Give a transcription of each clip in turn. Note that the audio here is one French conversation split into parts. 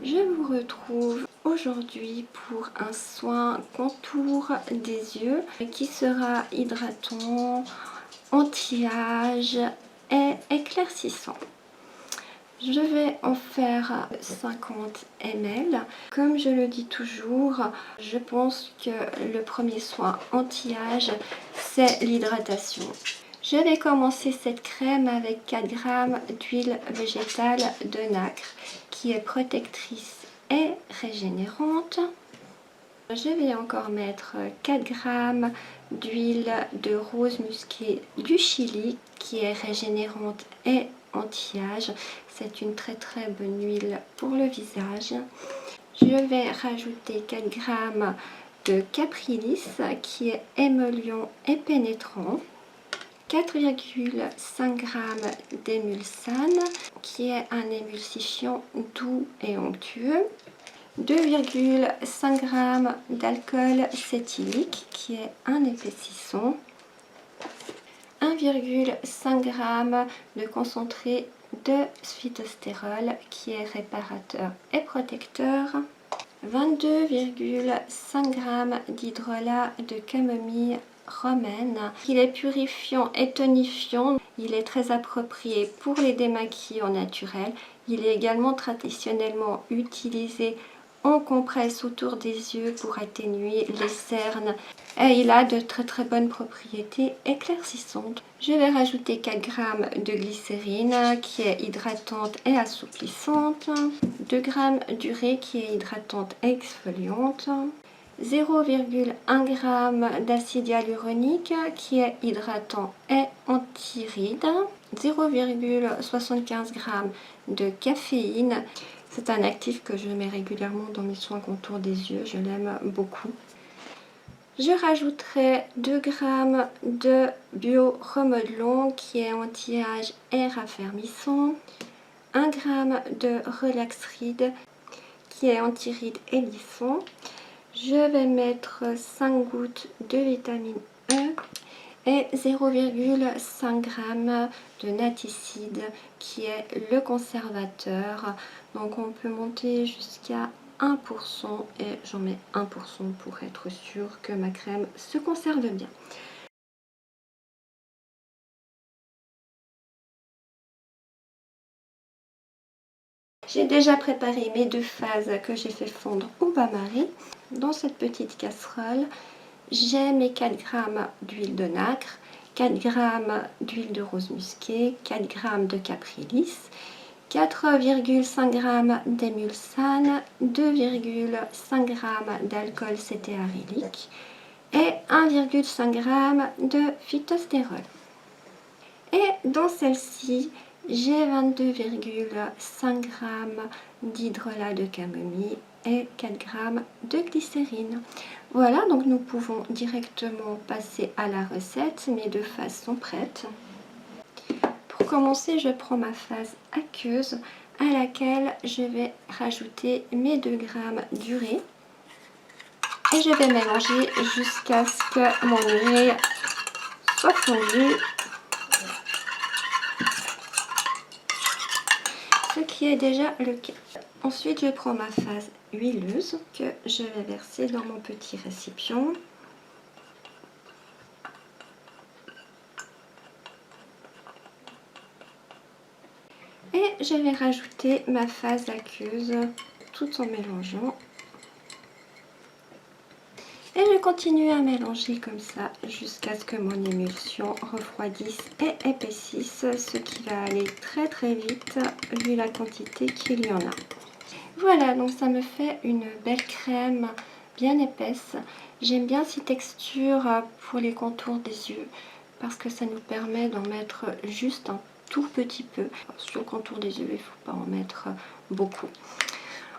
Je vous retrouve aujourd'hui pour un soin contour des yeux qui sera hydratant, anti-âge et éclaircissant. Je vais en faire 50 ml. Comme je le dis toujours, je pense que le premier soin anti-âge, c'est l'hydratation. Je vais commencer cette crème avec 4 g d'huile végétale de nacre qui est protectrice et régénérante. Je vais encore mettre 4 g d'huile de rose musquée du Chili qui est régénérante et anti-âge. C'est une très bonne huile pour le visage. Je vais rajouter 4 g de Caprilis qui est émollient et pénétrant. 4,5 g d'émulsane qui est un émulsifiant doux et onctueux. 2,5 g d'alcool cétylique qui est un épaississant. 1,5 g de concentré de phytostérol qui est réparateur et protecteur. 22,5 g d'hydrolat de camomille romaine. Il est purifiant et tonifiant. Il est très approprié pour les démaquillants naturels. Il est également traditionnellement utilisé en compresse autour des yeux pour atténuer les cernes. Et il a de très bonnes propriétés éclaircissantes. Je vais rajouter 4 g de glycérine qui est hydratante et assouplissante. 2 g d'urée qui est hydratante et exfoliante. 0,1 g d'acide hyaluronique qui est hydratant et anti-rides. 0,75 g de caféine. C'est un actif que je mets régulièrement dans mes soins contour des yeux. Je l'aime beaucoup. Je rajouterai 2 g de bio-remodelant qui est anti-âge et raffermissant. 1 g de Relax Ride qui est anti-rides et lissant. Je vais mettre 5 gouttes de vitamine E et 0,5 g de naticide qui est le conservateur. Donc on peut monter jusqu'à 1% et j'en mets 1% pour être sûr que ma crème se conserve bien. J'ai déjà préparé mes 2 phases que j'ai fait fondre au bain-marie. Dans cette petite casserole, j'ai mes 4 g d'huile de nacre, 4 g d'huile de rose musquée, 4 g de Caprilis, 4,5 g d'émulsane, 2,5 g d'alcool cétéarylique et 1,5 g de phytostérol. Et dans celle-ci, j'ai 22,5 g d'hydrolat de camomille et 4 g de glycérine. Voilà, donc nous pouvons directement passer à la recette. Mes 2 phases sont prêtes. Pour commencer, je prends ma phase aqueuse à laquelle je vais rajouter mes 2 g d'urée. Et je vais mélanger jusqu'à ce que mon urée soit fondue. Ce qui est déjà le cas. Ensuite, je prends ma phase huileuse que je vais verser dans mon petit récipient. Et je vais rajouter ma phase aqueuse tout en mélangeant. Et je continue à mélanger comme ça jusqu'à ce que mon émulsion refroidisse et épaississe, ce qui va aller très vite vu la quantité qu'il y en a. Voilà, donc ça me fait une belle crème bien épaisse. J'aime bien ces textures pour les contours des yeux parce que ça nous permet d'en mettre juste un tout petit peu. Sur le contour des yeux, il ne faut pas en mettre beaucoup.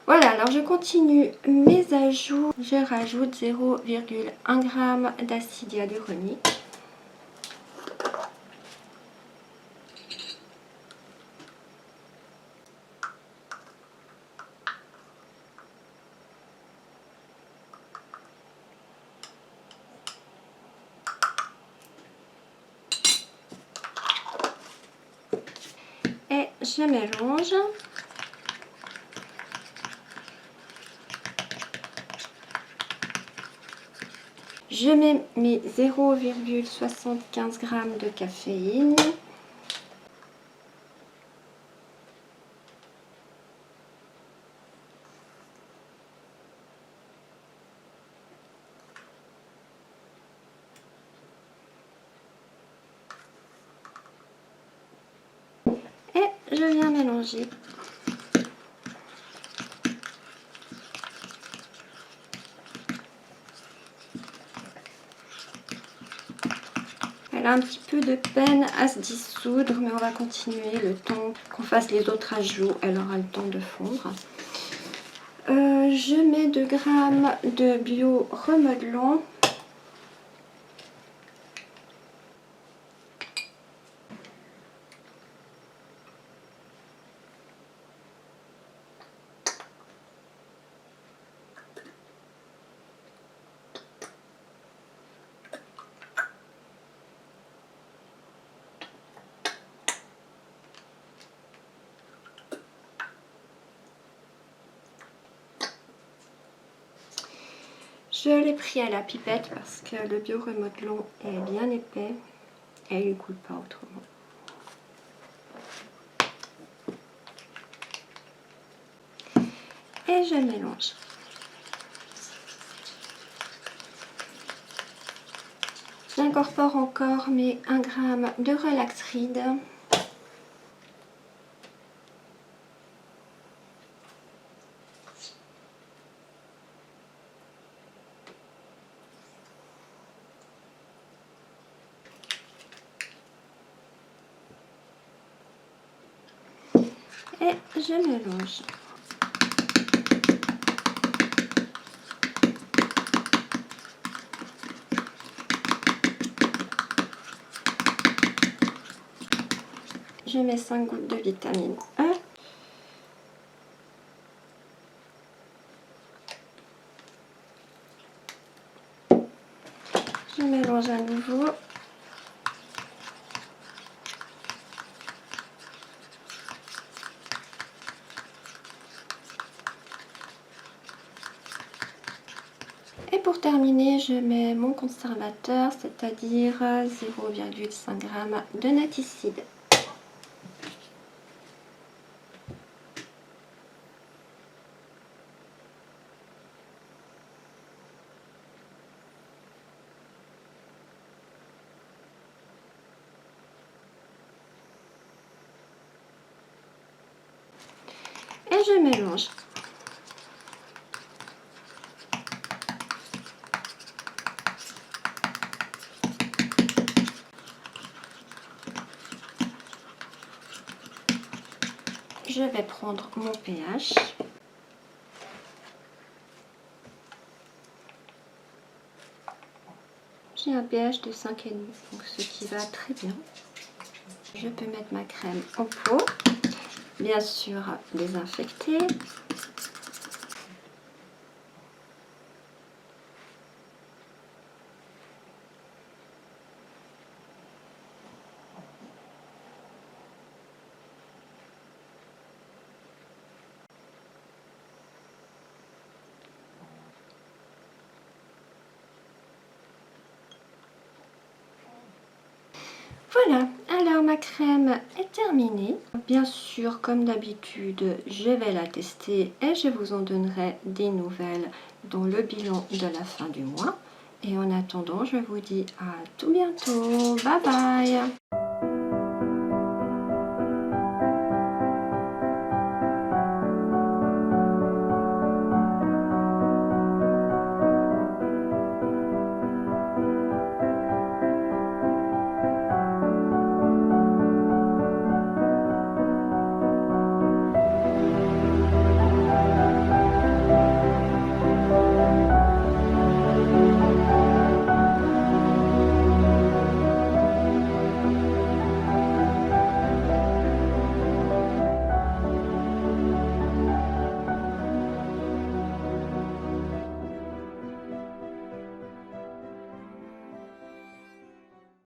Voilà, alors je continue mes ajouts. Je rajoute 0,1 g d'acide hyaluronique. Et je mélange. Je mets mes 0,75 g de caféine. Et je viens mélanger. Elle a un petit peu de peine à se dissoudre, mais on va continuer le temps qu'on fasse les autres ajouts. Elle aura le temps de fondre. Je mets 2 g de bio remodelant. Je l'ai pris à la pipette parce que le bio remodelant est bien épais et il ne coule pas autrement. Et je mélange. J'incorpore encore mes 1 g de Relax Reed. Et je mélange. Je mets 5 gouttes de vitamine E. Je mélange à nouveau. Et pour terminer, je mets mon conservateur, c'est-à-dire 0,5 g de naticide. Et je mélange. Je vais prendre mon pH. J'ai un pH de 5,5, donc ce qui va très bien. Je peux mettre ma crème en pot, bien sûr désinfectée. Voilà, alors ma crème est terminée. Bien sûr, comme d'habitude, je vais la tester et je vous en donnerai des nouvelles dans le bilan de la fin du mois. Et en attendant, je vous dis à tout bientôt. Bye bye!